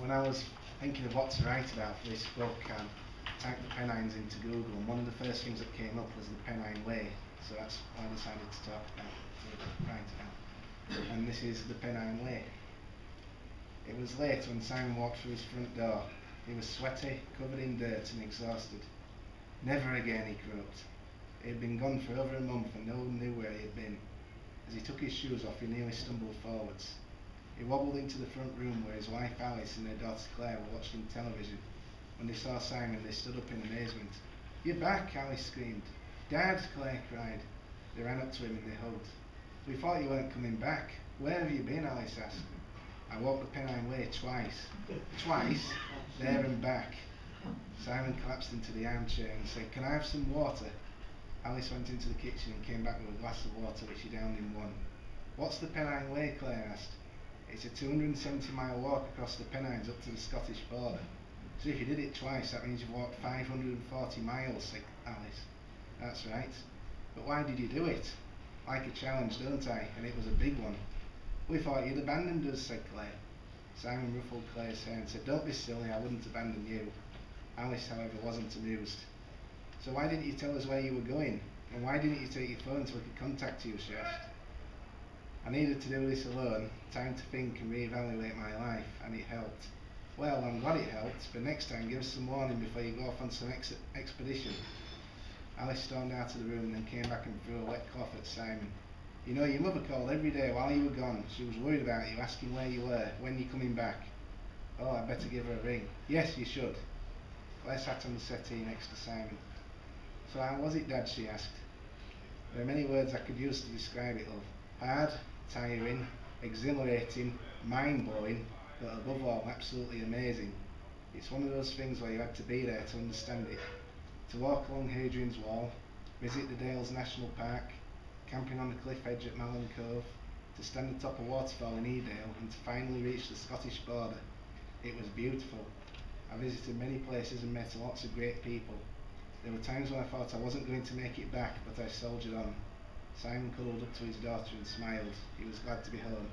when I was thinking of what to write about for this book, I typed the Pennines into Google, and one of the first things that came up was the Pennine Way, so that's why I decided to talk about, to write about. And this is the Pennine Way. It was late when Simon walked through his front door. He was sweaty, covered in dirt and exhausted. Never again, he croaked. He had been gone for over a month and no one knew where he had been. As he took his shoes off, he nearly stumbled forwards. He wobbled into the front room where his wife Alice and her daughter Claire were watching television. When they saw Simon, they stood up in amazement. "You're back," Alice screamed. "Dad," Claire cried. They ran up to him and they hugged. "We thought you weren't coming back. Where have you been?" Alice asked. "I walked the Pennine Way twice." "Twice? There and back." Simon collapsed into the armchair and said, "Can I have some water?" Alice went into the kitchen and came back with a glass of water which she downed in one. "What's the Pennine Way?" Claire asked. "It's a 270-mile walk across the Pennines up to the Scottish border." "So if you did it twice, that means you've walked 540 miles, said Alice. "That's right. But why did you do it?" "Like a challenge, don't I? And it was a big one." "We thought you'd abandoned us," said Claire. Simon ruffled Claire's hair and said, "Don't be silly, I wouldn't abandon you." Alice, however, wasn't amused. "So why didn't you tell us where you were going? And why didn't you take your phone so we could contact you?" she asked. "I needed to do this alone, time to think and re-evaluate my life, and it helped." "Well, I'm glad it helped, but next time give us some warning before you go off on some expedition." Alice stormed out of the room and then came back and threw a wet cloth at Simon. "You know, your mother called every day while you were gone. She was worried about you, asking where you were, when you're coming back." "Oh, I'd better give her a ring." "Yes, you should." Claire sat on the settee next to Simon. "So how was it, Dad?" she asked. "There are many words I could use to describe it, love. Hard, tiring, exhilarating, mind-blowing, but above all, absolutely amazing. It's one of those things where you had to be there to understand it. To walk along Hadrian's Wall, visit the Dales National Park, camping on the cliff edge at Malin Cove, to stand atop a waterfall in Edale, and to finally reach the Scottish border. It was beautiful. I visited many places and met lots of great people. There were times when I thought I wasn't going to make it back, but I soldiered on." Simon cuddled up to his daughter and smiled. He was glad to be home.